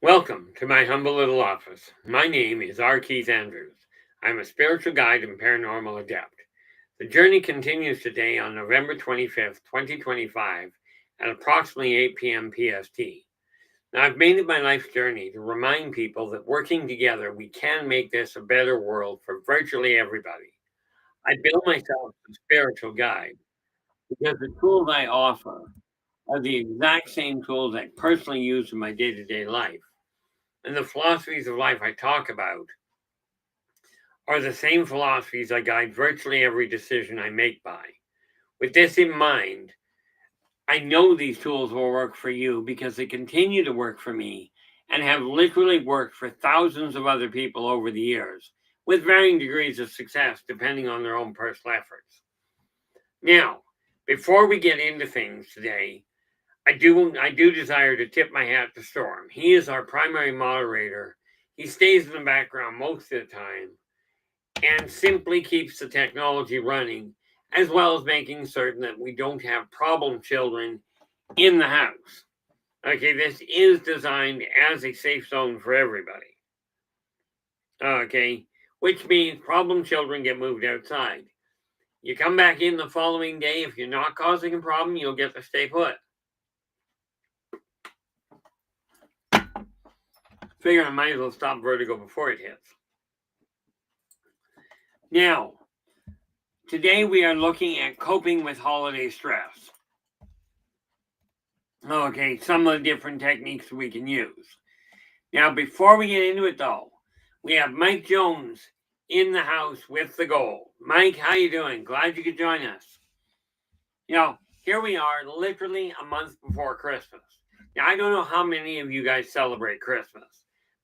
Welcome to my humble little office. My name is R. Keith Andrews. I'm a spiritual guide and paranormal adept. The journey continues today on November 25th, 2025, at approximately 8 p.m. PST. Now, I've made it my life's journey to remind people that working together, we can make this a better world for virtually everybody. I bill myself as a spiritual guide because the tools I offer are the exact same tools I personally use in my day to day life. And the philosophies of life I talk about are the same philosophies I guide virtually every decision I make by. With this in mind, I know these tools will work for you because they continue to work for me and have literally worked for thousands of other people over the years, with varying degrees of success depending on their own personal efforts. Now, before we get into things today, I do desire to tip my hat to Storm. He is our primary moderator. He stays in the background most of the time and simply keeps the technology running, as well as making certain that we don't have problem children in the house. Okay, this is designed as a safe zone for everybody. Okay, which means problem children get moved outside. You come back in the following day, if you're not causing a problem, you'll get to stay put. Figure I might as well stop vertigo before it hits. Now, today we are looking at coping with holiday stress. Okay, some of the different techniques we can use. Now, before we get into it though, we have Mike Jones in the house with the goal. Mike, how you doing? Glad you could join us. Here we are literally a month before Christmas. Now, I don't know how many of you guys celebrate Christmas,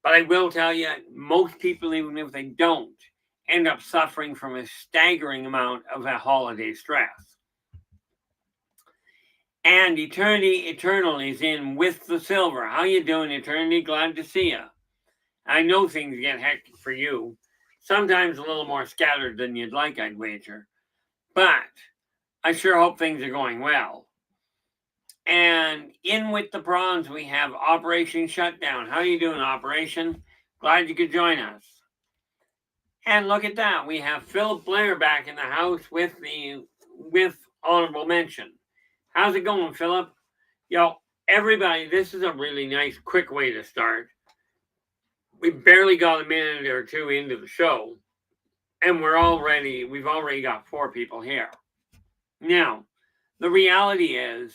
but I will tell you, most people, even if they don't, end up suffering from a staggering amount of a holiday stress. And Eternity Eternal is in with the silver. How you doing, Eternity? Glad to see you. I know things get hectic for you. Sometimes a little more scattered than you'd like, I'd wager. But I sure hope things are going well. And in with the prawns, we have Operation Shutdown. How you doing, Operation? Glad you could join us. And look at that, we have Philip Blair back in the house with honorable mention. How's it going, Philip? Everybody, this is a really nice, quick way to start. We barely got a minute or two into the show, and we've already got 4 people here. Now, the reality is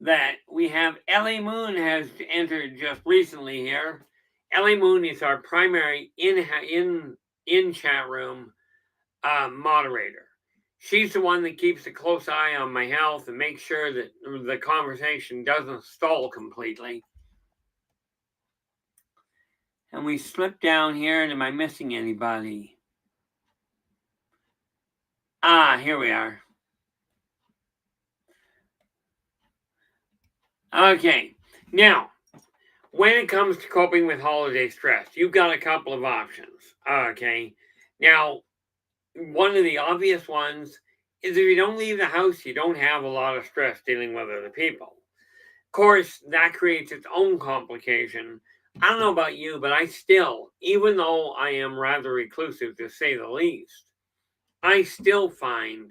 that we have Ellie Moon has entered just recently here. Ellie Moon is our primary in chat room moderator. She's the one that keeps a close eye on my health and makes sure that the conversation doesn't stall completely. And we slip down here, and am I missing anybody? Here we are. Okay, now, when it comes to coping with holiday stress, you've got a couple of options. Okay, now, one of the obvious ones is if you don't leave the house, you don't have a lot of stress dealing with other people. Of course, that creates its own complication. I don't know about you, but I still, even though I am rather reclusive to say the least, I still find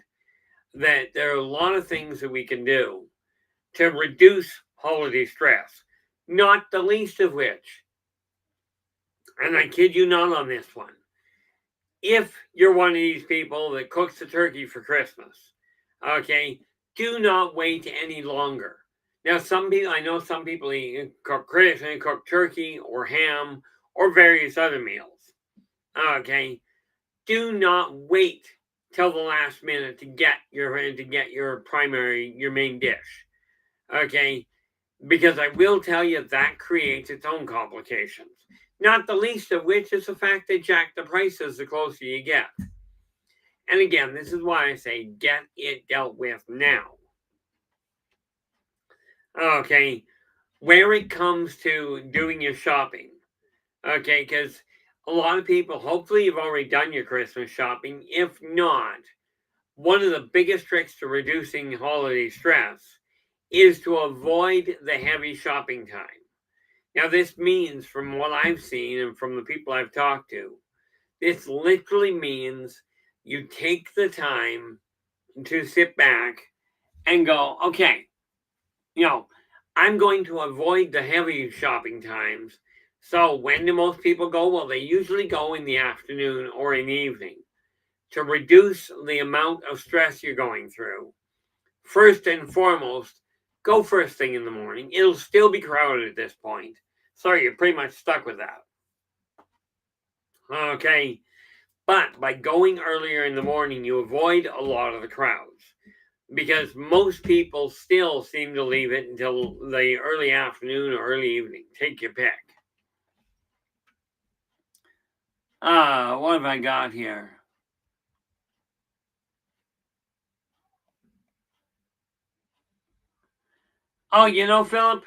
that there are a lot of things that we can do to reduce holiday stress, not the least of which, and I kid you not on this one, if you're one of these people that cooks the turkey for Christmas, okay, do not wait any longer. Now, I know some people cook turkey or ham or various other meals. Okay, do not wait till the last minute to get your main dish. Okay, because I will tell you that creates its own complications. Not the least of which is the fact they jack the prices the closer you get. And again, this is why I say get it dealt with now. Okay, where it comes to doing your shopping, okay, because a lot of people, hopefully you've already done your Christmas shopping. If not, one of the biggest tricks to reducing holiday stress is to avoid the heavy shopping time. Now, this means, from what I've seen and from the people I've talked to, this literally means you take the time to sit back and go, okay, I'm going to avoid the heavy shopping times. So when do most people go? Well, they usually go in the afternoon or in the evening to reduce the amount of stress you're going through. First and foremost, go first thing in the morning. It'll still be crowded at this point. So you're pretty much stuck with that. Okay. But by going earlier in the morning, you avoid a lot of the crowds because most people still seem to leave it until the early afternoon or early evening. Take your pick. What have I got here? Oh, Philip,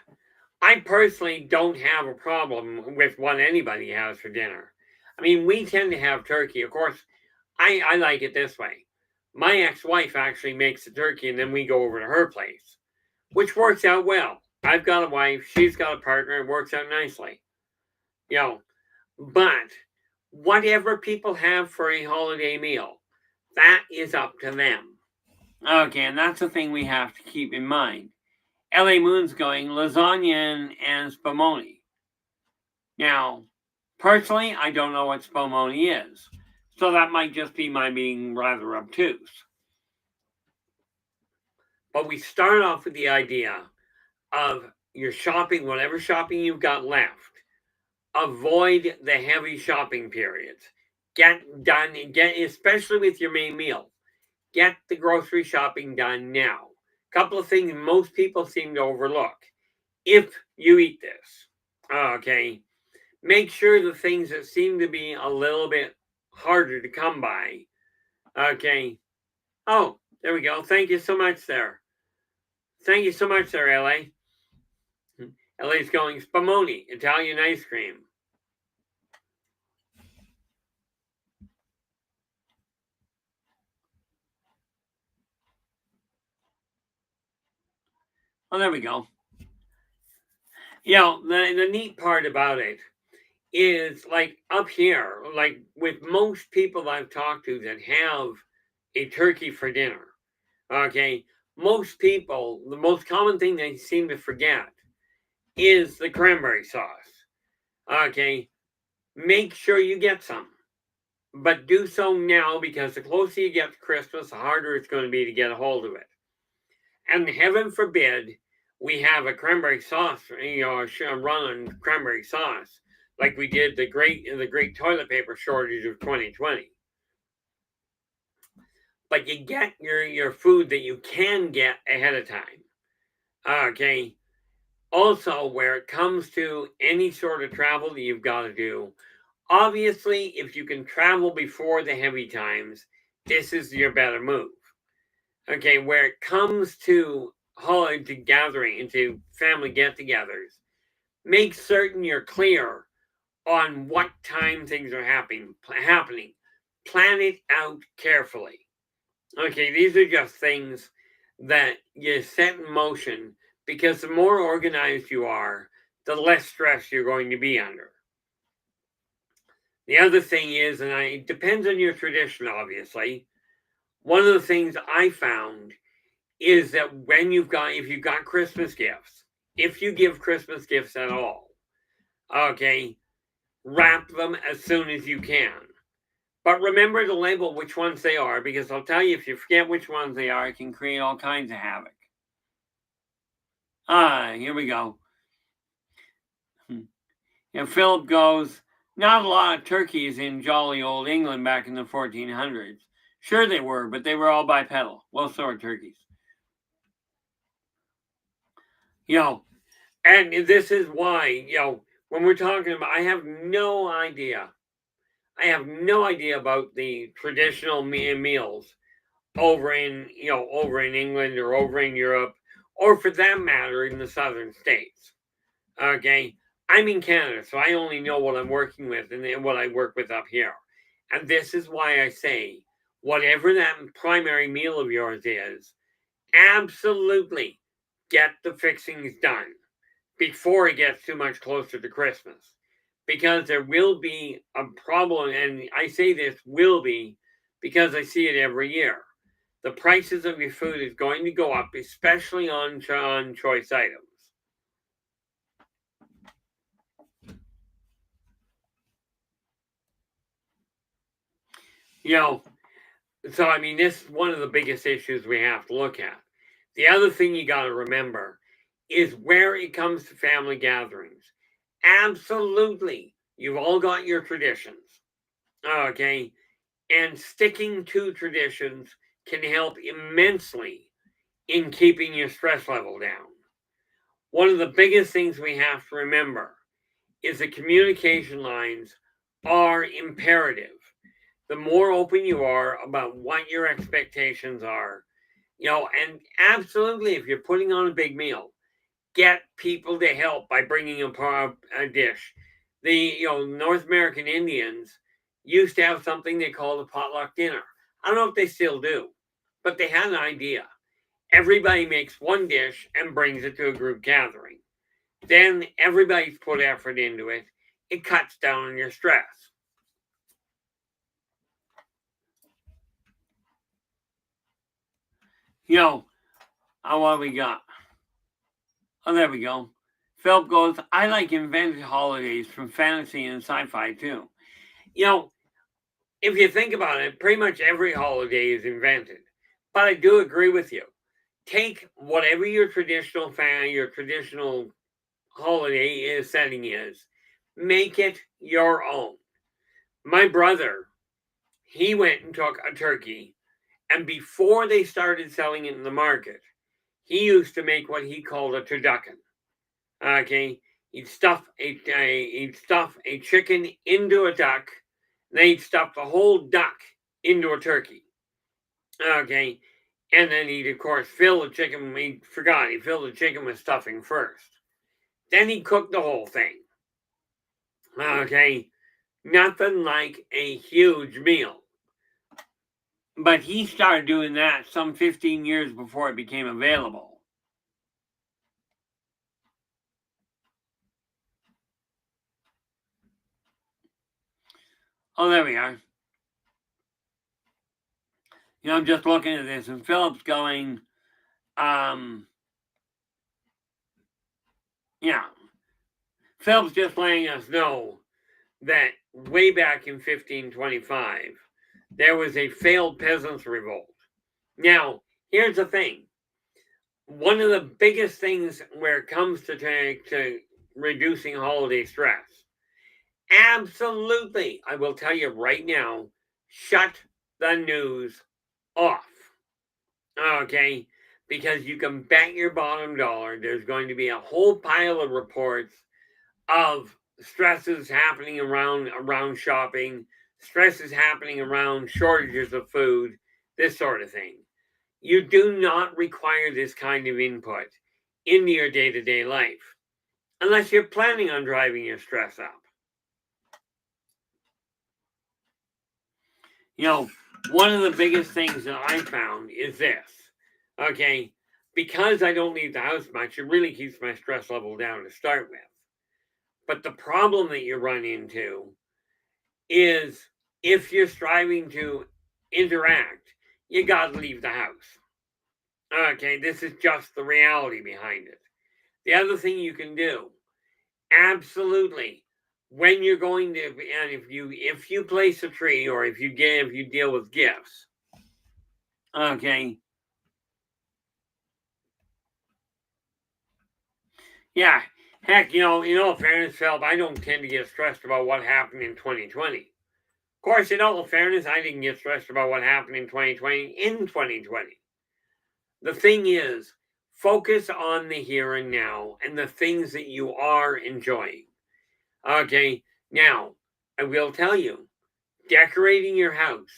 I personally don't have a problem with what anybody has for dinner. I mean, we tend to have turkey. Of course, I like it this way. My ex-wife actually makes the turkey and then we go over to her place, which works out well. I've got a wife, she's got a partner, it works out nicely. But whatever people have for a holiday meal, that is up to them. Okay, and that's the thing we have to keep in mind. LA Moon's going lasagna and spumoni. Now, personally, I don't know what spumoni is, so that might just be my being rather obtuse. But we start off with the idea of your shopping, whatever shopping you've got left. Avoid the heavy shopping periods. Get done, especially with your main meal. Get the grocery shopping done now. Couple of things most people seem to overlook. If you eat this, okay, make sure the things that seem to be a little bit harder to come by, okay. Oh, there we go. Thank you so much, there. Thank you so much, there, LA. LA's going spumoni, Italian ice cream. Oh, there we go. The neat part about it is like up here, like with most people I've talked to that have a turkey for dinner, okay, most people, the most common thing they seem to forget is the cranberry sauce. Okay, make sure you get some, but do so now because the closer you get to Christmas, the harder it's going to be to get a hold of it. And heaven forbid we have a cranberry sauce, a run on cranberry sauce like we did the great toilet paper shortage of 2020. But you get your food that you can get ahead of time. Okay. Also, where it comes to any sort of travel that you've got to do, obviously, if you can travel before the heavy times, this is your better move. Okay, where it comes to holiday gathering, into family get-togethers, make certain you're clear on what time things are happening. Plan it out carefully. Okay, these are just things that you set in motion because the more organized you are, the less stress you're going to be under. The other thing is, and it depends on your tradition, obviously. One of the things I found is that if you've got Christmas gifts, if you give Christmas gifts at all, okay, wrap them as soon as you can. But remember to label which ones they are, because I'll tell you, if you forget which ones they are, it can create all kinds of havoc. Here we go. And Philip goes, not a lot of turkeys in jolly old England back in the 1400s. Sure they were, but they were all bipedal. Well, so are turkeys. And this is why, when we're talking about, I have no idea about the traditional meals over in England or over in Europe, or for that matter in the southern states. Okay, I'm in Canada, so I only know what I'm working with and what I work with up here. And this is why I say, whatever that primary meal of yours is, absolutely get the fixings done, before it gets too much closer to Christmas. Because there will be a problem, and I say this will be because I see it every year. The prices of your food is going to go up, especially on choice items. You know, so I mean, this is one of the biggest issues we have to look at. The other thing you got to remember is where it comes to family gatherings. Absolutely, you've all got your traditions, okay? And sticking to traditions can help immensely in keeping your stress level down. One of the biggest things we have to remember is the communication lines are imperative. The more open you are about what your expectations are, and absolutely, if you're putting on a big meal, get people to help by bringing a dish. The North American Indians used to have something they called a potluck dinner. I don't know if they still do, but they had an idea. Everybody makes one dish and brings it to a group gathering. Then everybody's put effort into it. It cuts down on your stress. What we got? Oh, there we go. Philip goes, I like invented holidays from fantasy and sci-fi too. If you think about it, pretty much every holiday is invented. But I do agree with you. Take whatever your traditional holiday setting is, make it your own. My brother, he went and took a turkey, and before they started selling it in the market, he used to make what he called a turducken. Okay, he'd stuff a chicken into a duck, then he'd stuff the whole duck into a turkey. Okay, and then he'd of course fill the chicken. He filled the chicken with stuffing first. Then he cooked the whole thing. Okay, nothing like a huge meal. But he started doing that some 15 years before it became available. Oh, there we are. I'm just looking at this, and Philip's going, yeah. Philip's just letting us know that way back in 1525, there was a failed peasants' revolt. Now, here's the thing. One of the biggest things where it comes to reducing holiday stress, absolutely, I will tell you right now, shut the news off. Okay? Because you can bet your bottom dollar there's going to be a whole pile of reports of stresses happening around shopping, stresses happening around shortages of food, this sort of thing. You do not require this kind of input into your day-to-day life unless you're planning on driving your stress up. One of the biggest things that I found is this. Okay, because I don't leave the house much, it really keeps my stress level down to start with. But the problem that you run into is if you're striving to interact, you got to leave the house. Okay, this is just the reality behind it. The other thing you can do, absolutely, when you're going to, and if you place a tree or if you deal with gifts, okay, yeah, heck, in fairness, Philip, I don't tend to get stressed about what happened in 2020. Of course, in all fairness, I didn't get stressed about what happened in 2020 in 2020. The thing is, focus on the here and now and the things that you are enjoying. Okay, now, I will tell you, decorating your house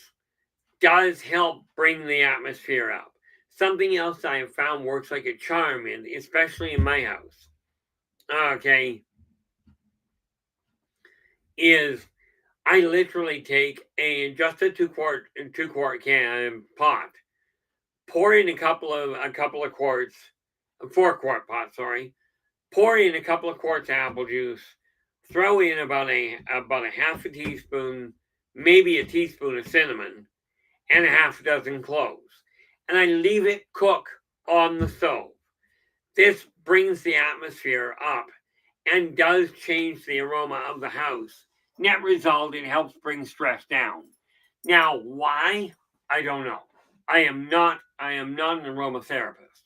does help bring the atmosphere up. Something else I have found works like a charm, especially in my house. Okay, is I literally take just a two quart can pot, pour in a couple of quarts, 4 quart pot, sorry, pour in a couple of quarts of apple juice, throw in about a half a teaspoon, maybe a teaspoon of cinnamon, and a half a dozen cloves. And I leave it cook on the stove. This brings the atmosphere up and does change the aroma of the house. Net result, it helps bring stress down. Now, why? I don't know. I am not an aromatherapist,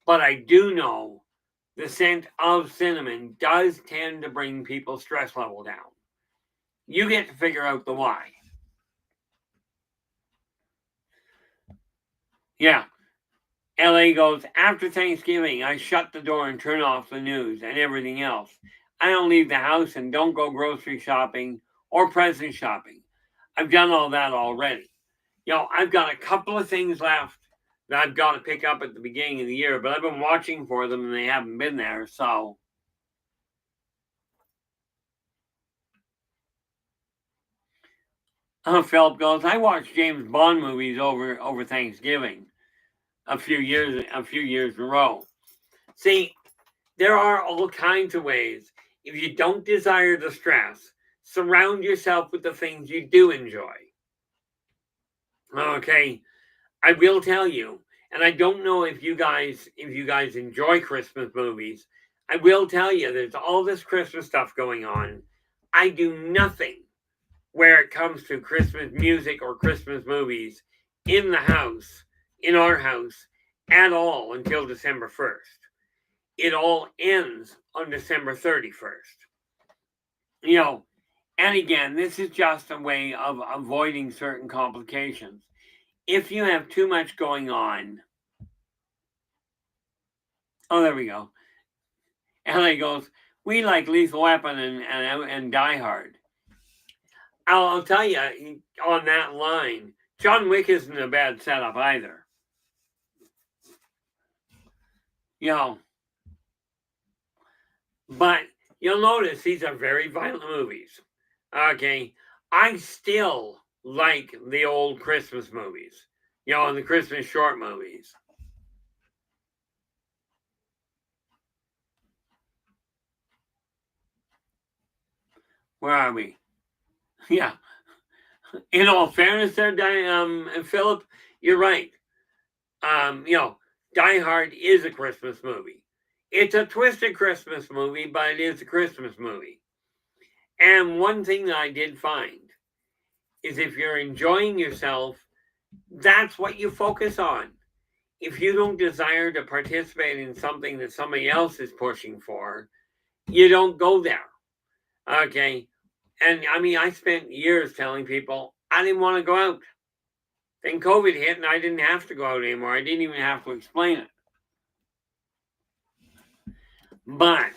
but I do know the scent of cinnamon does tend to bring people's stress level down. You get to figure out the why. Yeah. LA goes, after Thanksgiving, I shut the door and turn off the news and everything else. I don't leave the house and don't go grocery shopping or present shopping. I've done all that already. I've got a couple of things left that I've got to pick up at the beginning of the year, but I've been watching for them and they haven't been there, so. Philip goes, I watched James Bond movies over Thanksgiving a few years in a row. See, there are all kinds of ways. If you don't desire the stress, surround yourself with the things you do enjoy. Okay, I will tell you, and I don't know if you guys enjoy Christmas movies. I will tell you, there's all this Christmas stuff going on. I do nothing where it comes to Christmas music or Christmas movies in the house, in our house, at all until December 1st. It all ends on December 31st. And again, this is just a way of avoiding certain complications. If you have too much going on, oh, there we go. LA goes, we like Lethal Weapon and Die Hard. I'll tell you on that line, John Wick isn't a bad setup either. But you'll notice these are very violent movies. Okay, I still like the old Christmas movies, and the Christmas short movies. Where are we? Yeah. In all fairness, there, Philip, you're right. Die Hard is a Christmas movie. It's a twisted Christmas movie, but it is a Christmas movie. And one thing that I did find is if you're enjoying yourself, that's what you focus on. If you don't desire to participate in something that somebody else is pushing for, you don't go there. Okay. And I spent years telling people I didn't want to go out. Then COVID hit and I didn't have to go out anymore. I didn't even have to explain it. But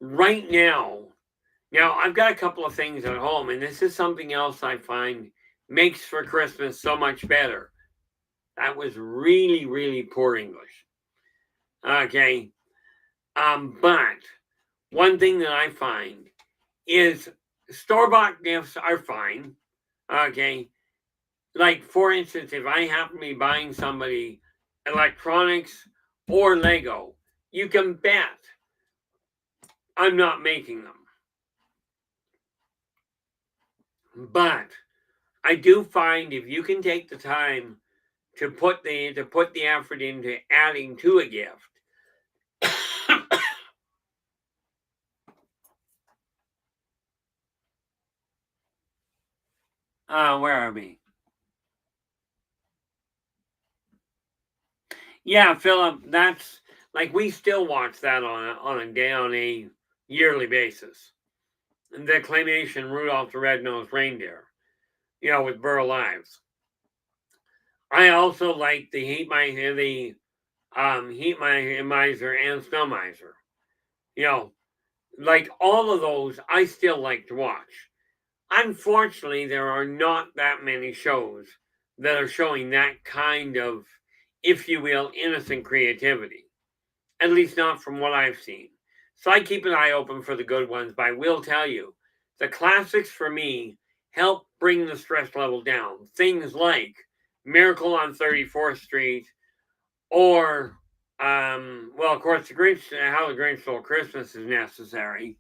right now I've got a couple of things at home, and this is something else I find makes for Christmas so much better. That was really, really poor English. Okay. But one thing that I find is store-bought gifts are fine. Okay. Like, for instance, if I happen to be buying somebody electronics or Lego, you can bet I'm not making them. But I do find if you can take the time to put the effort into adding to a gift, where are we? Yeah, Philip, that's like we still watch that on a yearly basis. The claymation Rudolph the Red-Nosed Reindeer, with Burl Ives. I also like the Heat Miser and Snow Miser. Like all of those, I still like to watch. Unfortunately, there are not that many shows that are showing that kind of, if you will, innocent creativity. At least not from what I've seen. So I keep an eye open for the good ones, but I will tell you, the classics for me help bring the stress level down. Things like Miracle on 34th Street or Well, of course, How the Grinch Stole Christmas is necessary.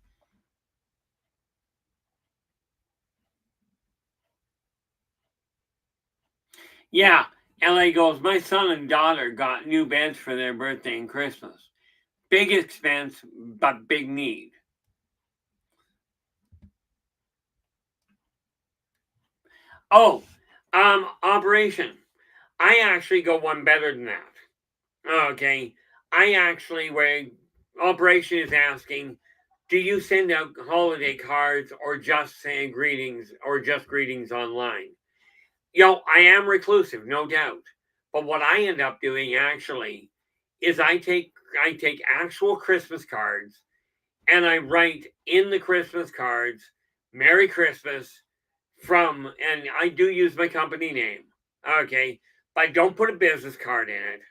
Yeah, LA goes, my son and daughter got new beds for their birthday and Christmas. Big expense, but big need. Oh, operation. I actually go one better than that. Okay. Where operation is asking, do you send out holiday cards or just say greetings or just greetings online? I am reclusive, no doubt. But what I end up doing actually is I take actual Christmas cards and I write in the Christmas cards, Merry Christmas and I do use my company name. Okay. But I don't put a business card in it.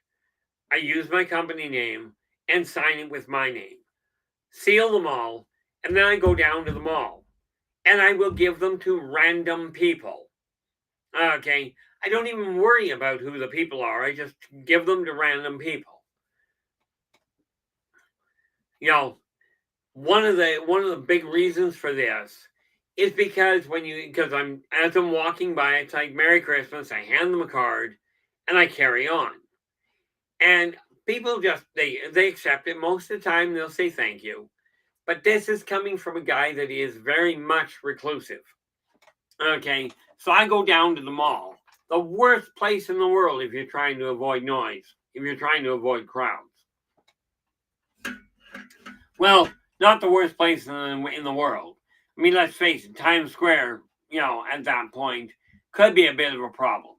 I use my company name and sign it with my name. Seal them all, and then I go down to the mall and I will give them to random people. Okay. I don't even worry about who the people are. I just give them to random people. You know, one of the big reasons for this is because I'm walking by, it's like Merry Christmas, I hand them a card and I carry on. And people they accept it. Most of the time they'll say thank you. But this is coming from a guy that is very much reclusive. Okay, so I go down to the mall, the worst place in the world if you're trying to avoid noise, if you're trying to avoid crowds. Well, not the worst place in the world. I mean, let's face it, Times Square, at that point, could be a bit of a problem.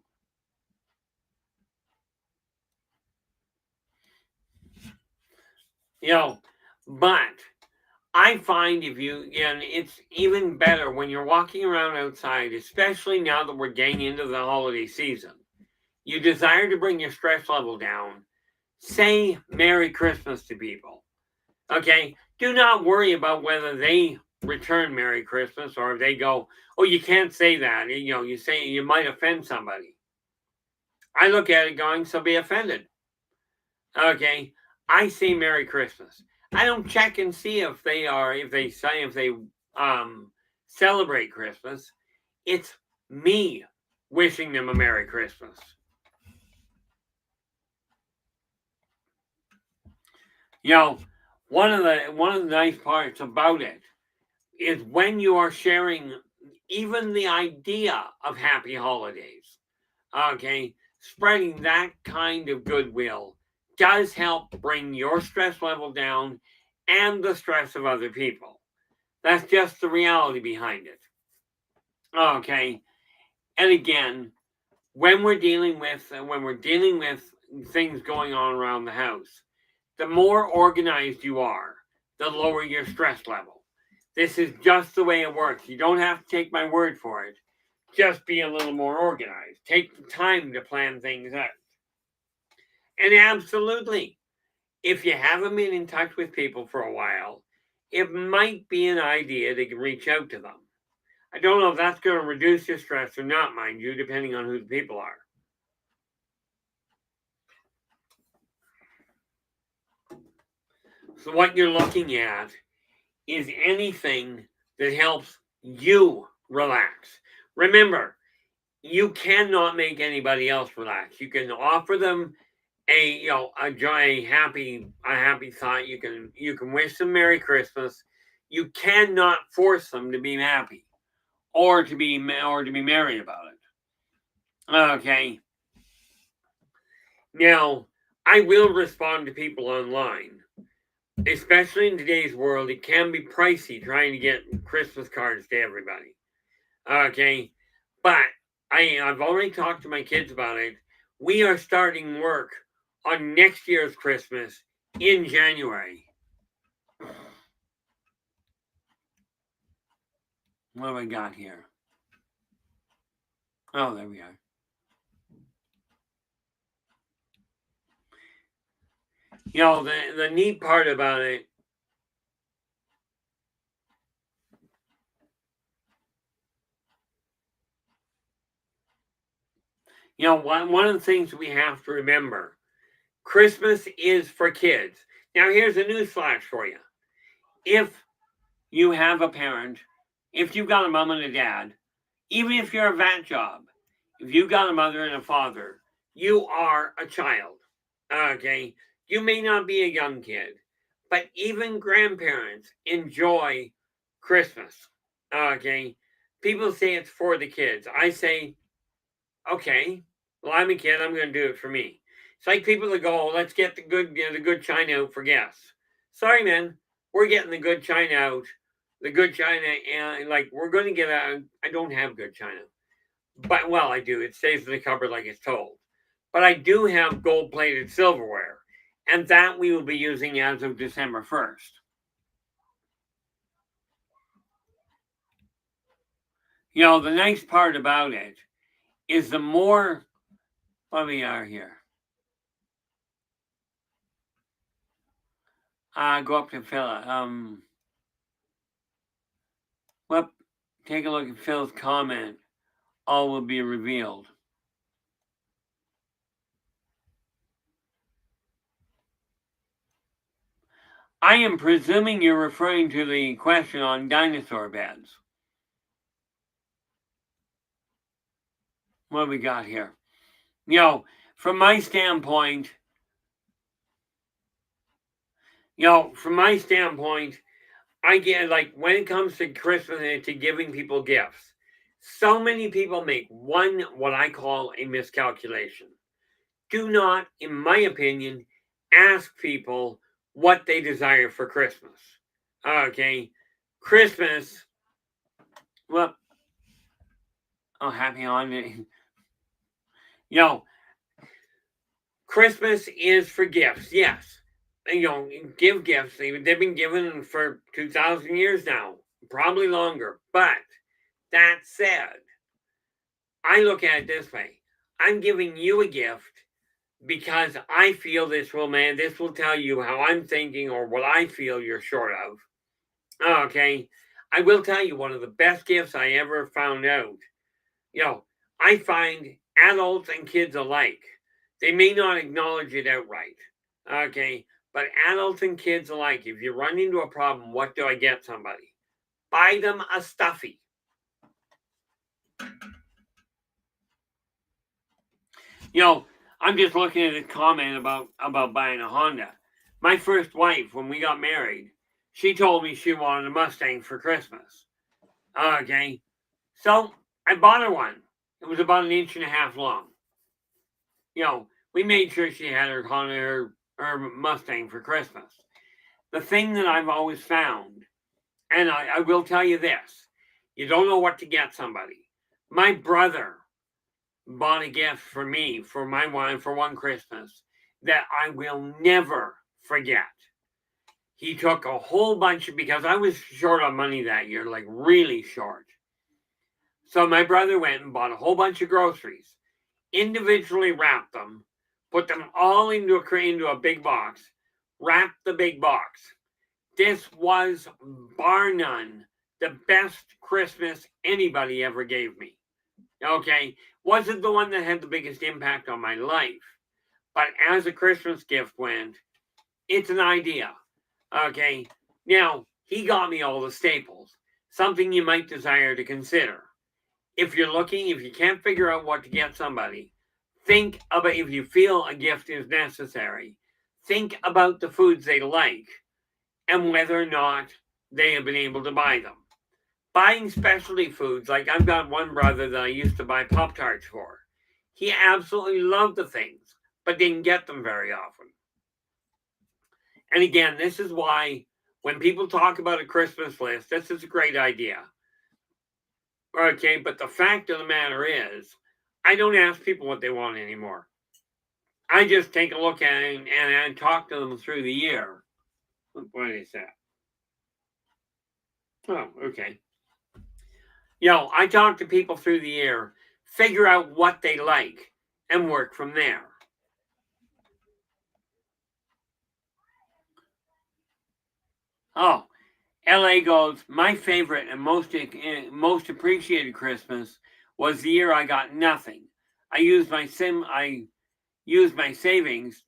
But I find and it's even better when you're walking around outside, especially now that we're getting into the holiday season. You desire to bring your stress level down. Say Merry Christmas to people. Okay? Do not worry about whether they return Merry Christmas or if they go, oh, you can't say that. You say you might offend somebody. I look at it going, so be offended. Okay? I say Merry Christmas. I don't check and see if they celebrate Christmas. It's me wishing them a Merry Christmas. You know, one of the nice parts about it is when you are sharing even the idea of happy holidays. Okay, spreading that kind of goodwill does help bring your stress level down and the stress of other people. That's just the reality behind it. Okay, and again, when we're dealing with things going on around the house, the more organized you are, the lower your stress level. This is just the way it works. You don't have to take my word for it. Just be a little more organized. Take the time to plan things out. And absolutely, if you haven't been in touch with people for a while, it might be an idea to reach out to them. I don't know if that's going to reduce your stress or not, mind you, depending on who the people are. So, what you're looking at is anything that helps you relax. Remember, you cannot make anybody else relax. You can offer them a happy thought. You can wish them Merry Christmas. You cannot force them to be happy or to be merry about it. Okay. Now, I will respond to people online. Especially in today's world, it can be pricey trying to get Christmas cards to everybody. Okay. But I've already talked to my kids about it. We are starting work on next year's Christmas in January. What have I got here? Oh, there we are. The neat part about it. One of the things we have to remember, Christmas is for kids. Now, here's a newsflash for you. If you have a parent, if you've got a mom and a dad, even if you're a vat job, if you've got a mother and a father, you are a child. Okay? You may not be a young kid, but even grandparents enjoy Christmas. Okay? People say it's for the kids. I say, okay, well, I'm a kid. I'm going to do it for me. It's like people that go, oh, let's get the good china out for guests. Sorry, man, we're getting the good china out, the good china, and like we're going to get a. I don't have good china, but well, I do. It stays in the cupboard like it's told. But I do have gold-plated silverware, and that we will be using as of December 1st. You know, the nice part about it is the more. What we are here. Go up to Phil. Well, take a look at Phil's comment. All will be revealed. I am presuming you're referring to the question on dinosaur beds. What do we got here? You know, from my standpoint, I get like when it comes to Christmas and to giving people gifts, so many people make one what I call a miscalculation. Do not, in my opinion, ask people what they desire for Christmas. Okay, Christmas. Well, oh, happy holiday. You know, Christmas is for gifts. Yes, give gifts. They've been given for 2,000 years now, probably longer. But that said, I look at it this way: I'm giving you a gift because I feel this will tell you how I'm thinking or what I feel you're short of. Okay. I will tell you one of the best gifts I ever found out. I find adults and kids alike, they may not acknowledge it outright. Okay. But adults and kids alike, if you run into a problem, what do I get somebody? Buy them a stuffy. I'm just looking at a comment about buying a Honda. My first wife, when we got married, she told me she wanted a Mustang for Christmas. Okay. So I bought her one. It was about 1.5 inches long. We made sure she had her Honda, her Mustang for Christmas. The thing that I've always found, and I will tell you this, you don't know what to get somebody. My brother bought a gift for me for one Christmas that I will never forget. He took a whole bunch because I was short on money that year, like really short. So my brother went and bought a whole bunch of groceries, individually wrapped them, put them all into a big box, wrapped the big box. This was, bar none, the best Christmas anybody ever gave me. Okay, wasn't the one that had the biggest impact on my life, but as a Christmas gift went, it's an idea. Okay, now he got me all the staples, something you might desire to consider. If you can't figure out what to get somebody, think about, if you feel a gift is necessary, think about the foods they like and whether or not they have been able to buy them. Buying specialty foods, like I've got one brother that I used to buy Pop-Tarts for. He absolutely loved the things, but didn't get them very often. And again, this is why when people talk about a Christmas list, this is a great idea. Okay, but the fact of the matter is, I don't ask people what they want anymore. I just take a look at it and talk to them through the year. What is that? Oh, okay. I talk to people through the year, figure out what they like, and work from there. Oh, LA goes, my favorite and most appreciated Christmas was the year I got nothing. I used my savings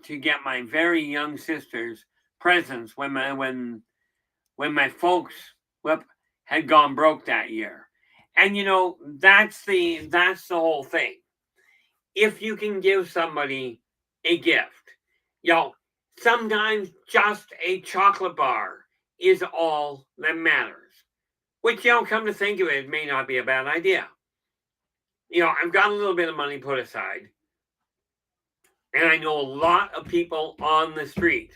to get my very young sisters presents when my folks had gone broke that year. And that's the whole thing. If you can give somebody a gift, sometimes just a chocolate bar is all that matters. Which, come to think of it, may not be a bad idea. I've got a little bit of money put aside, and I know a lot of people on the street,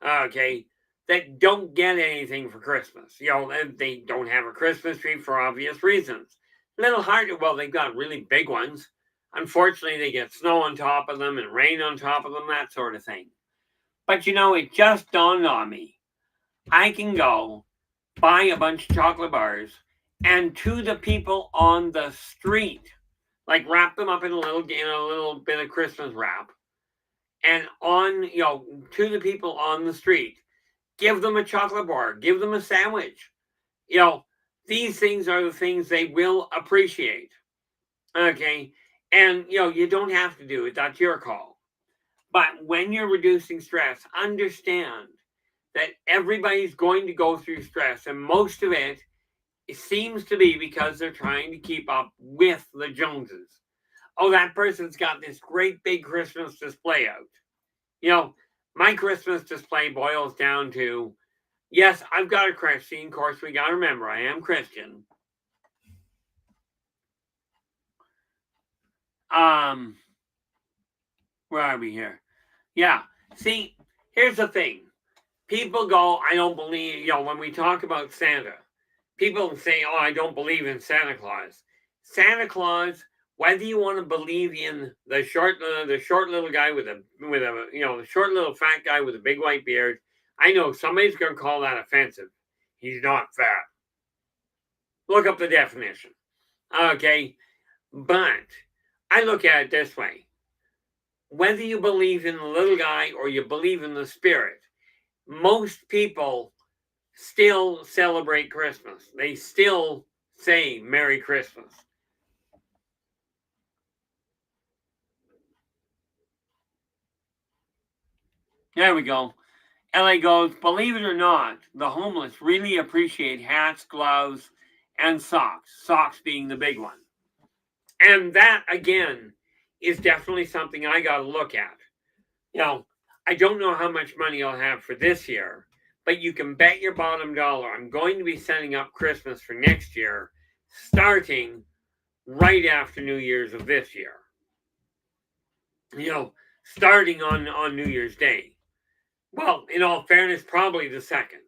okay, that don't get anything for Christmas. They don't have a Christmas tree for obvious reasons. Little harder, well, they've got really big ones. Unfortunately, they get snow on top of them and rain on top of them, that sort of thing. But it just dawned on me. I can go buy a bunch of chocolate bars and to the people on the street, like wrap them up in a little bit of Christmas wrap, and to the people on the street, give them a chocolate bar, give them a sandwich. These things are the things they will appreciate. Okay. And, you don't have to do it. That's your call. But when you're reducing stress, understand that everybody's going to go through stress. And most of it seems to be because they're trying to keep up with the Joneses. Oh, that person's got this great big Christmas display out. My Christmas display boils down to, yes, I've got a Christian. Of course, we got to remember, I am Christian. Where are we here? Yeah. See, here's the thing. People go, I don't believe, when we talk about Santa, people say, oh, I don't believe in Santa Claus. Santa Claus, whether you want to believe in the short little guy with a the short little fat guy with a big white beard, I know somebody's going to call that offensive. He's not fat. Look up the definition. Okay. But I look at it this way. Whether you believe in the little guy or you believe in the spirit, most people still celebrate Christmas. They still say Merry Christmas. There we go. LA goes, believe it or not, the homeless really appreciate hats, gloves, and socks. Socks being the big one. And that, again, is definitely something I got to look at. I don't know how much money I'll have for this year, but you can bet your bottom dollar I'm going to be setting up Christmas for next year, starting right after New Year's of this year. Starting on New Year's Day. Well, in all fairness, probably the second.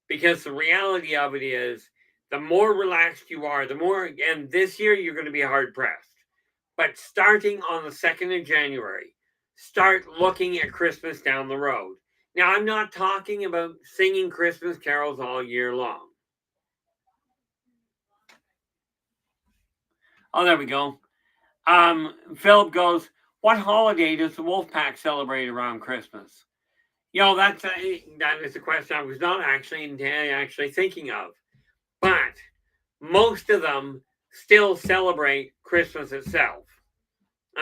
Because the reality of it is, the more relaxed you are, the more, and this year you're going to be hard pressed. But starting on the 2nd of January, start looking at Christmas down the road. Now, I'm not talking about singing Christmas carols all year long. Oh, there we go. Philip goes, what holiday does the Wolfpack celebrate around Christmas? That is a question I was not actually thinking of. But most of them still celebrate Christmas itself.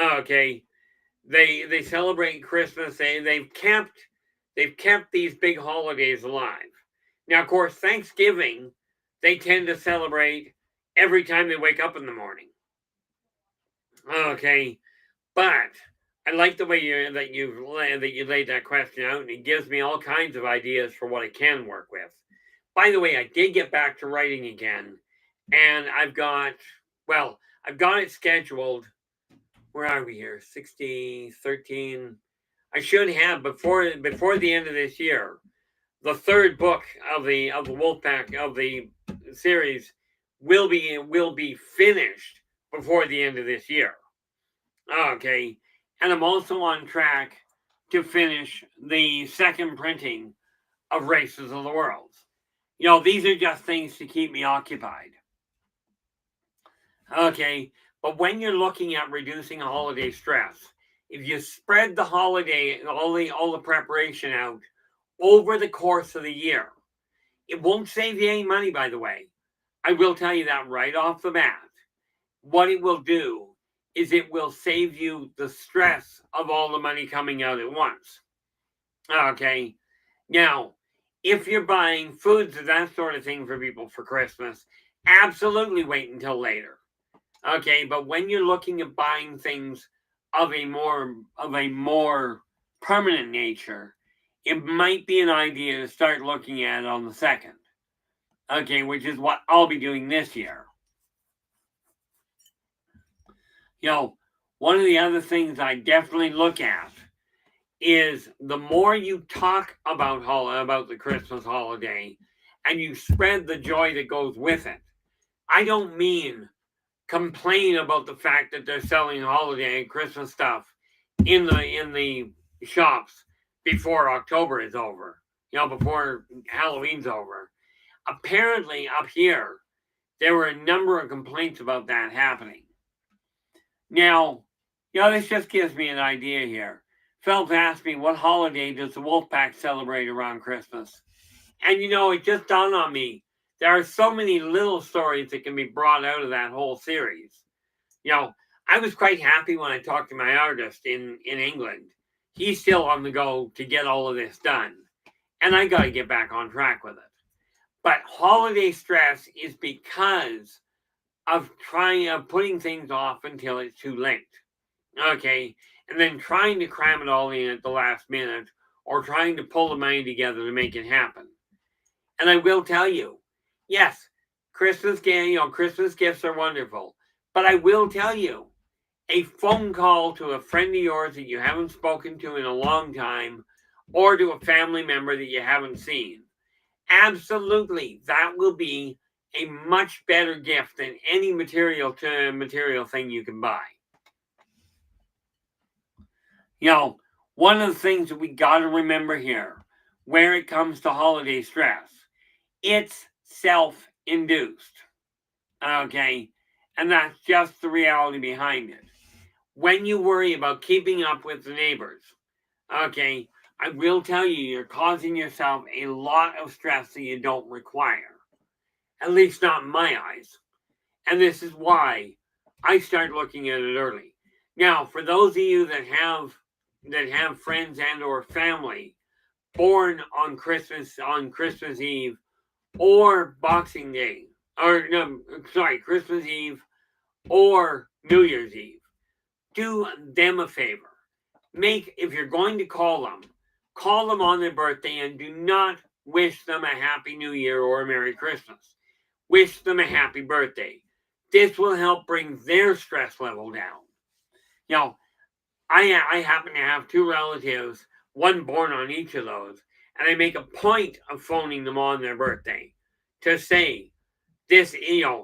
Okay. They celebrate Christmas. They've kept these big holidays alive. Now, of course, Thanksgiving, they tend to celebrate every time they wake up in the morning. Okay. But I like the way you laid that question out, and it gives me all kinds of ideas for what I can work with. By the way, I did get back to writing again, and I've got it scheduled. Where are we here? 13. I should have before the end of this year, the third book of the Wolfpack of the series will be finished before the end of this year. Okay. And I'm also on track to finish the second printing of Races of the World. These are just things to keep me occupied. Okay, but when you're looking at reducing holiday stress, if you spread the holiday, all the preparation out over the course of the year, it won't save you any money, by the way. I will tell you that right off the bat. What it will do is it will save you the stress of all the money coming out at once. Okay. Now, if you're buying foods and that sort of thing for people for Christmas, absolutely wait until later. Okay, but when you're looking at buying things of a more permanent nature, it might be an idea to start looking at it on the 2nd. Okay, which is what I'll be doing this year. One of the other things I definitely look at is the more you talk about the Christmas holiday and you spread the joy that goes with it. I don't mean complain about the fact that they're selling holiday and Christmas stuff in the shops before October is over, before Halloween's over. Apparently up here, there were a number of complaints about that happening. Now, this just gives me an idea here. Phelps asked me, what holiday does the Wolfpack celebrate around Christmas? And it just dawned on me, there are so many little stories that can be brought out of that whole series. I was quite happy when I talked to my artist in England. He's still on the go to get all of this done. And I got to get back on track with it. But holiday stress is because of putting things off until it's too late. Okay. And then trying to cram it all in at the last minute or trying to pull the money together to make it happen. And I will tell you, yes, Christmas gifts are wonderful. But I will tell you, a phone call to a friend of yours that you haven't spoken to in a long time or to a family member that you haven't seen, absolutely, that will be a much better gift than any material thing you can buy. One of the things that we got to remember here, where it comes to holiday stress, it's self-induced. Okay? And that's just the reality behind it. When you worry about keeping up with the neighbors, okay, I will tell you, you're causing yourself a lot of stress that you don't require. At least not in my eyes. And this is why I start looking at it early. Now, for those of you that have friends and or family born on Christmas Eve or Boxing Day, Christmas Eve or New Year's Eve, do them a favor. If you're going to call them on their birthday and do not wish them a Happy New Year or a Merry Christmas. Wish them a happy birthday. This will help bring their stress level down. I happen to have two relatives, one born on each of those, and I make a point of phoning them on their birthday to say this,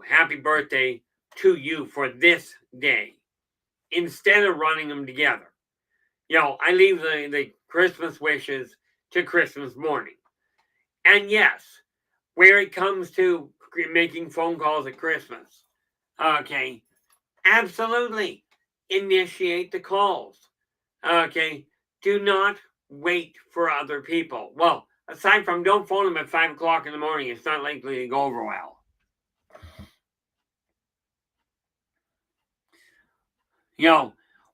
happy birthday to you for this day, instead of running them together. I leave the Christmas wishes to Christmas morning. And yes, where it comes to making phone calls at Christmas, okay, absolutely initiate the calls. Okay, do not wait for other people. Well, aside from don't phone them at 5 o'clock in the morning, it's not likely to go over well.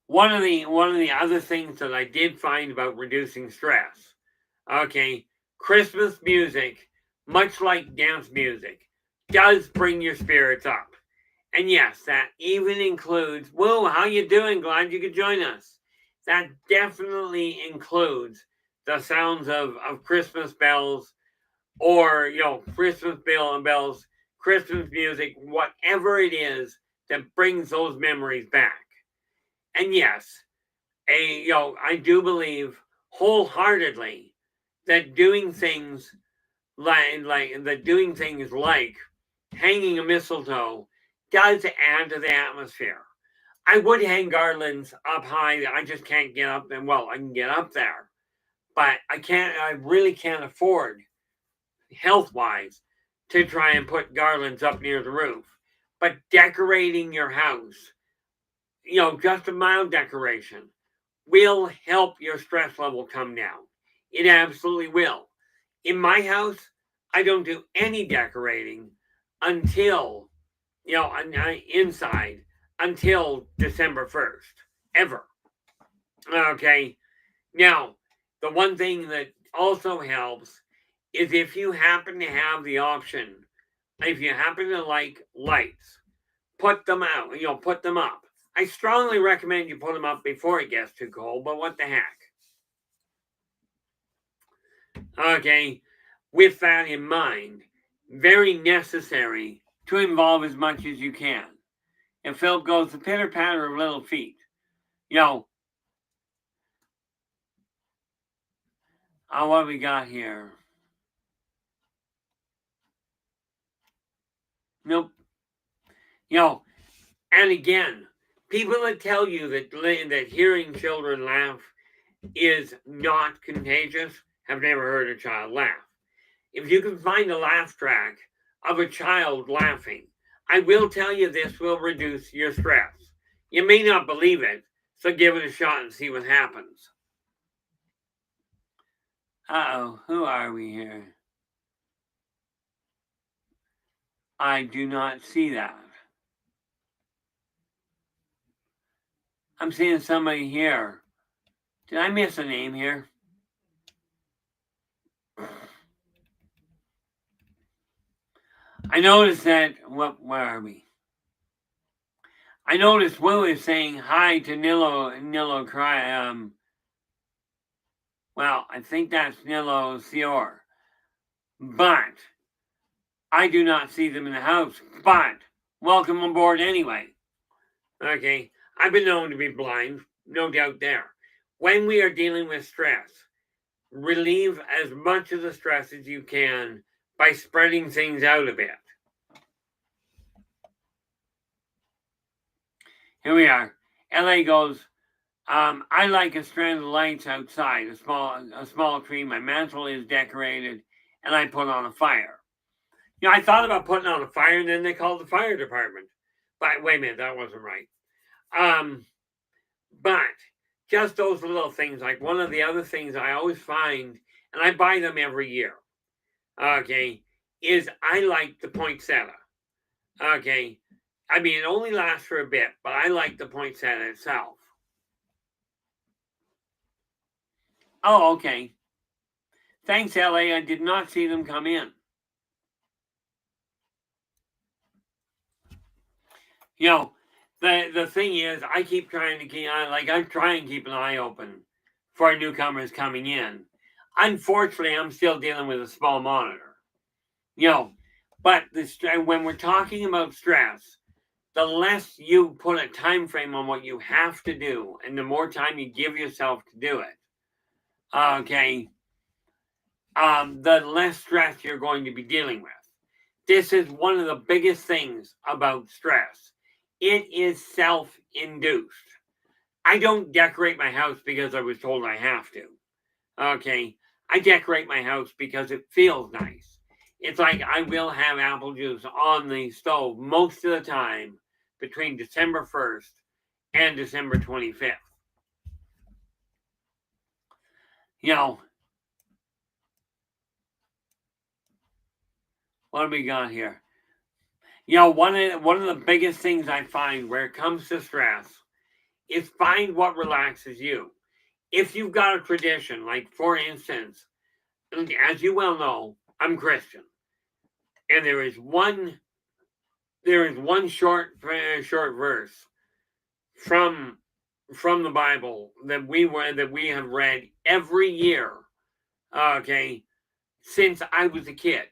One of the other things that I did find about reducing stress, okay, Christmas music, much like dance music, does bring your spirits up. And yes, that even includes, whoa, how you doing? Glad you could join us. That definitely includes the sounds of Christmas bells or, Christmas bells, Christmas music, whatever it is that brings those memories back. And yes, I do believe wholeheartedly that doing things like hanging a mistletoe does add to the atmosphere. I would hang garlands up high. I just can't get up there. Well, I can get up there, but I really can't afford, health-wise, to try and put garlands up near the roof. But decorating your house, just a mild decoration, will help your stress level come down. It absolutely will. In my house, I don't do any decorating until, inside, until December 1st, ever. Okay, now, the one thing that also helps is if you happen to have the option, if you happen to like lights, put them out, put them up. I strongly recommend you put them up before it gets too cold, but what the heck? Okay, with that in mind, very necessary to involve as much as you can. And Philip goes, the pitter patter of little feet. What we got here? Nope. And again, people that tell you that hearing children laugh is not contagious have never heard a child laugh. If you can find a laugh track of a child laughing, I will tell you this will reduce your stress. You may not believe it, so give it a shot and see what happens. Who are we here? I do not see that. I'm seeing somebody here. Did I miss a name here? I noticed that, where are we? I noticed Will is saying hi to Nilo Cry. Well, I think that's Nilo Sior. But I do not see them in the house. But welcome aboard anyway. Okay, I've been known to be blind, no doubt there. When we are dealing with stress, relieve as much of the stress as you can by spreading things out a bit. Here we are. LA goes, I like a strand of lights outside, a small tree. My mantle is decorated, and I put on a fire. I thought about putting on a fire, and then they called the fire department. But wait a minute, that wasn't right. But just those little things, like one of the other things I always find, and I buy them every year, okay, is I like the poinsettia. Okay, I mean, it only lasts for a bit, but I like the poinsettia itself. Oh, okay. Thanks, LA. I did not see them come in. The thing is, I keep trying to keep, I try and keep an eye open for newcomers coming in. Unfortunately, I'm still dealing with a small monitor. But when we're talking about stress, the less you put a time frame on what you have to do, and the more time you give yourself to do it, okay, the less stress you're going to be dealing with. This is one of the biggest things about stress. It is self-induced. I don't decorate my house because I was told I have to. Okay, I decorate my house because it feels nice. It's like I will have apple juice on the stove most of the time between December 1st and December 25th. What do we got here? One of the biggest things I find where it comes to stress is find what relaxes you. If you've got a tradition, like for instance, as you well know, I'm Christian, and there is one short verse from the Bible that we have read every year, okay, since I was a kid,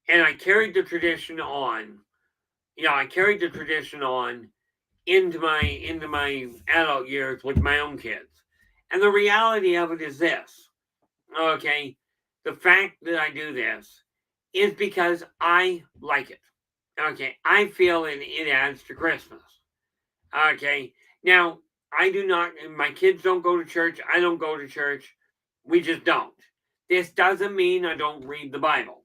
and I carried the tradition on. I carried the tradition on into my adult years with my own kids. And the reality of it is this, okay? The fact that I do this is because I like it. Okay, I feel it adds to Christmas. Okay, now I do not, my kids don't go to church. I don't go to church. We just don't. This doesn't mean I don't read the Bible.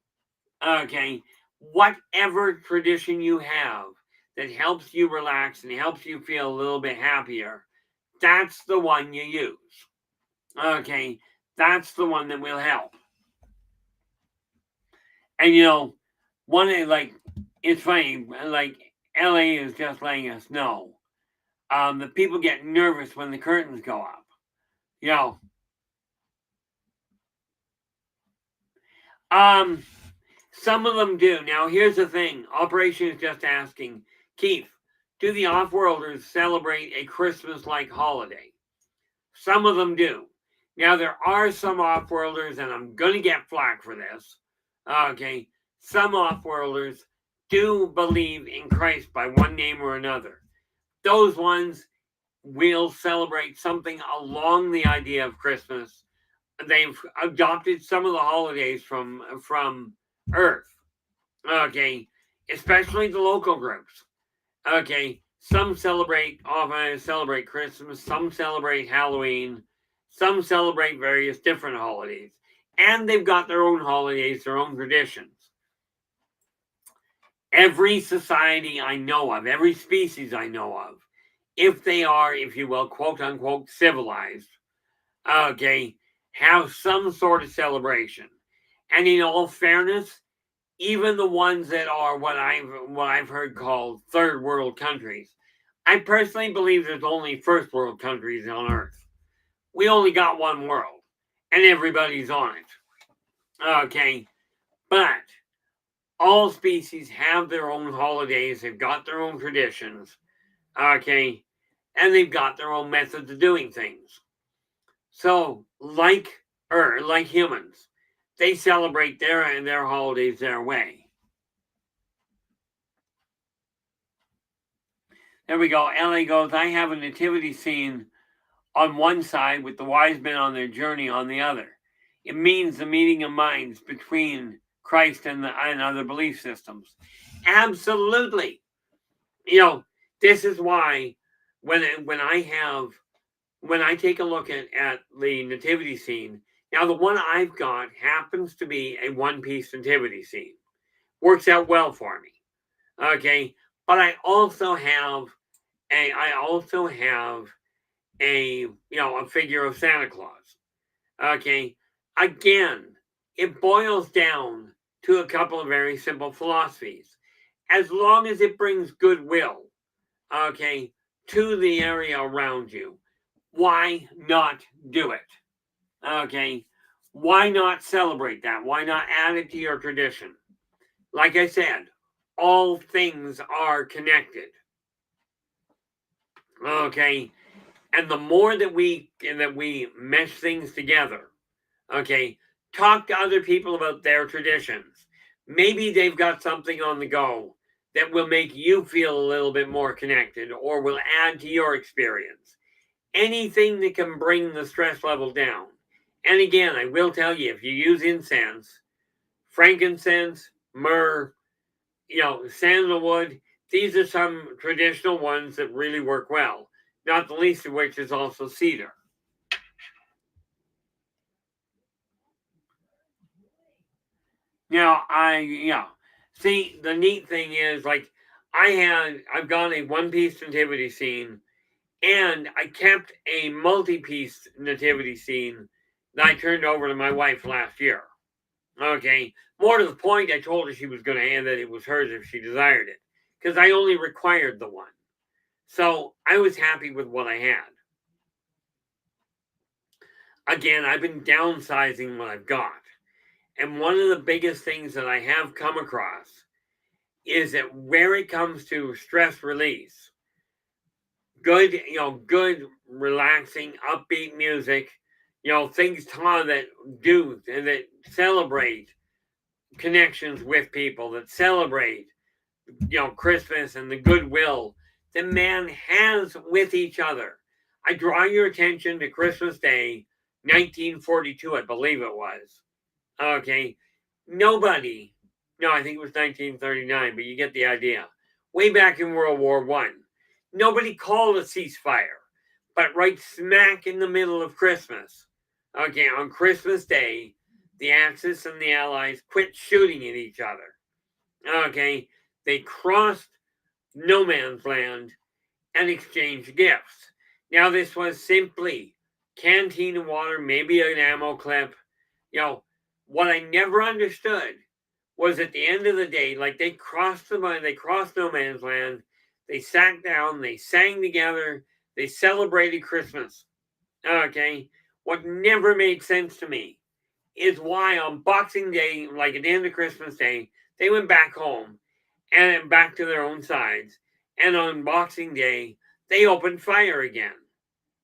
Okay, whatever tradition you have that helps you relax and helps you feel a little bit happier, that's the one you use. Okay, that's the one that will help. And one it's funny, like LA is just letting us know The people get nervous when the curtains go up. You know, some of them do. Now, here's the thing. Operation is just asking, Keith, do the off-worlders celebrate a Christmas-like holiday? Some of them do. Now, there are some off-worlders, and I'm going to get flack for this. Okay, some off-worlders do believe in Christ by one name or another. Those ones will celebrate something along the idea of Christmas. They've adopted some of the holidays from Earth. Okay, especially the local groups. Okay, some celebrate Christmas, some celebrate Halloween, some celebrate various different holidays, and they've got their own holidays, their own traditions. Every society I know of, every species I know of, if they are, if you will, quote unquote, civilized, okay, have some sort of celebration. And in all fairness, even the ones that are what I've heard called third world countries, I personally believe there's only first world countries on Earth. We only got one world, and everybody's on it. Okay, but all species have their own holidays. They've got their own traditions. Okay, and they've got their own methods of doing things. So, like humans, they celebrate their holidays their way. There we go. Ellie goes, I have a nativity scene on one side with the wise men on their journey on the other. It means the meeting of minds between Christ and other belief systems. Absolutely. You know, this is why when I take a look at the nativity scene, now the one I've got happens to be a one-piece nativity scene. Works out well for me. Okay. But I also have a figure of Santa Claus. Okay. Again, it boils down to a couple of very simple philosophies. As long as it brings goodwill, okay, to the area around you, why not do it? Okay. Why not celebrate that? Why not add it to your tradition? Like I said, all things are connected. Okay. And the more that we mesh things together, okay, talk to other people about their traditions. Maybe they've got something on the go that will make you feel a little bit more connected or will add to your experience. Anything that can bring the stress level down. And again, I will tell you, if you use incense, frankincense, myrrh, sandalwood, these are some traditional ones that really work well. Not the least of which is also cedar. Now, see, the neat thing is, like, I've got a one-piece nativity scene, and I kept a multi-piece nativity scene that I turned over to my wife last year. Okay, more to the point, I told her she was going to hand that it was hers if she desired it, because I only required the one. So I was happy with what I had. Again, I've been downsizing what I've got. And one of the biggest things that I have come across is that where it comes to stress release, good, relaxing, upbeat music, things that celebrate connections with people, that celebrate, Christmas and the goodwill that man has with each other. I draw your attention to Christmas Day, 1942, I believe it was. Okay. Nobody, no, I think it was 1939, but you get the idea. Way back in World War I, nobody called a ceasefire, but right smack in the middle of Christmas, okay, on Christmas Day, the Axis and the Allies quit shooting at each other. Okay, they crossed no man's land and exchanged gifts. Now, this was simply canteen of water, maybe an ammo clip. What I never understood was at the end of the day, like they crossed no man's land. They sat down, they sang together, they celebrated Christmas. Okay, what never made sense to me is why on Boxing Day, like at the end of Christmas Day, they went back home and back to their own sides. And on Boxing Day, they opened fire again.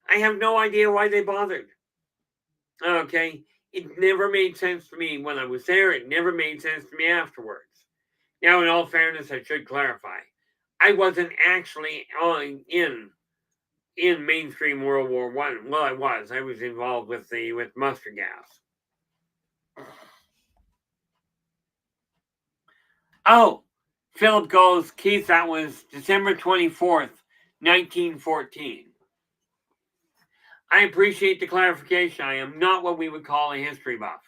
I have no idea why they bothered. Okay, it never made sense to me when I was there. It never made sense to me afterwards. Now, in all fairness, I should clarify, I wasn't actually in mainstream World War One. Well, I was. I was involved with mustard gas. Oh, Philip goes, Keith, that was December 24th, 1914. I appreciate the clarification. I am not what we would call a history buff.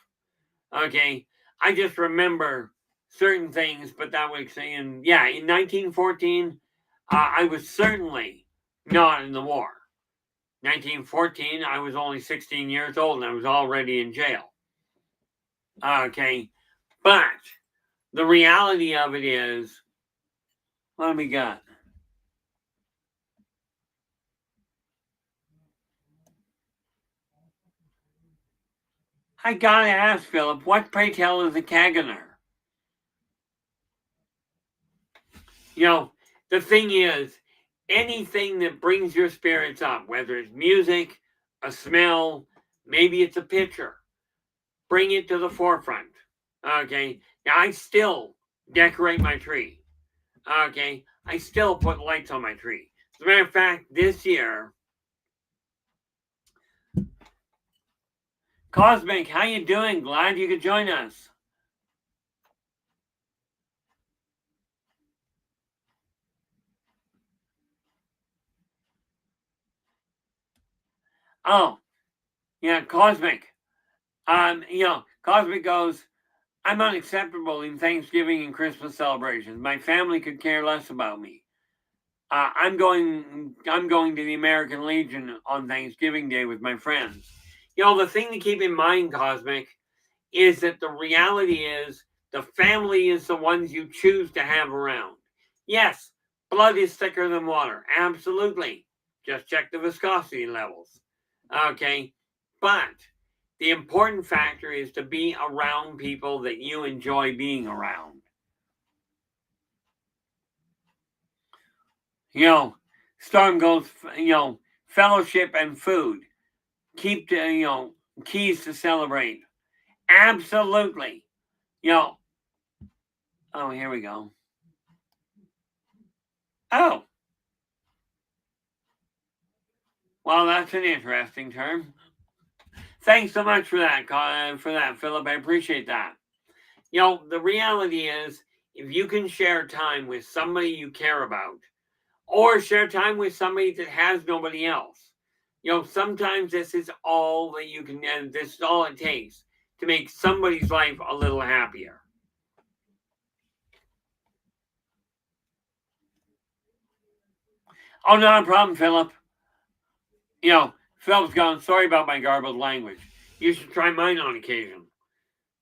Okay, I just remember certain things, but that was in 1914, I was certainly not in the war. 1914, I was only 16 years old and I was already in jail. Okay, but the reality of it is, what do we got? I gotta ask Philip, what pray tell is a Kaganer? The thing is, anything that brings your spirits up, whether it's music, a smell, maybe it's a picture, bring it to the forefront. Okay, now I still decorate my tree. Okay, I still put lights on my tree. As a matter of fact, this year, Cosmic, how you doing? Glad you could join us. Oh, yeah, Cosmic. Cosmic goes, I'm unacceptable in Thanksgiving and Christmas celebrations. My family could care less about me. I'm going to the American Legion on Thanksgiving Day with my friends. The thing to keep in mind, Cosmic, is that the reality is the family is the ones you choose to have around. Yes, blood is thicker than water. Absolutely. Just check the viscosity levels. Okay. But the important factor is to be around people that you enjoy being around. Storm goes, fellowship and food. Keep the, keys to celebrate. Absolutely. Oh, here we go. Oh. Well, that's an interesting term. Thanks so much for that, Philip. I appreciate that. The reality is, if you can share time with somebody you care about, or share time with somebody that has nobody else, sometimes this is all that you can, and this is all it takes to make somebody's life a little happier. Oh, not a problem, Philip. Philip's gone, sorry about my garbled language. You should try mine on occasion.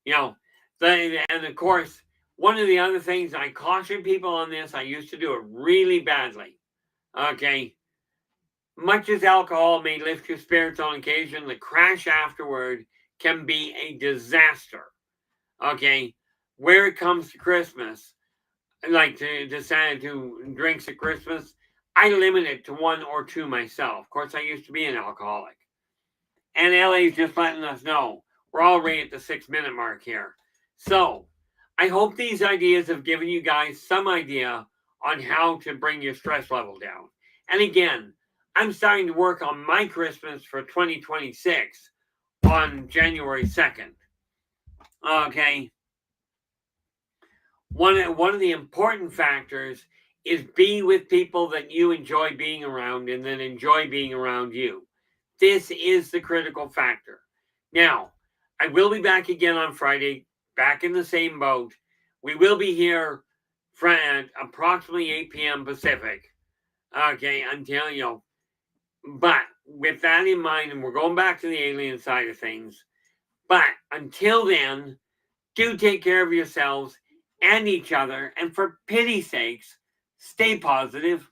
And of course, one of the other things I caution people on this, I used to do it really badly. Okay. Much as alcohol may lift your spirits on occasion, the crash afterward can be a disaster. Okay. Where it comes to Christmas, like to decide to drinks at Christmas, I limit it to 1 or 2 myself. Of course, I used to be an alcoholic. And LA's just letting us know we're already at the 6-minute mark here. So I hope these ideas have given you guys some idea on how to bring your stress level down. And again, I'm starting to work on my Christmas for 2026 on January 2nd. Okay. One of the important factors is be with people that you enjoy being around and then enjoy being around you. This is the critical factor. Now, I will be back again on Friday, back in the same boat. We will be here at approximately 8 p.m. Pacific. Okay, until, but with that in mind, and we're going back to the alien side of things. But until then, do take care of yourselves and each other. And for pity's sakes, stay positive.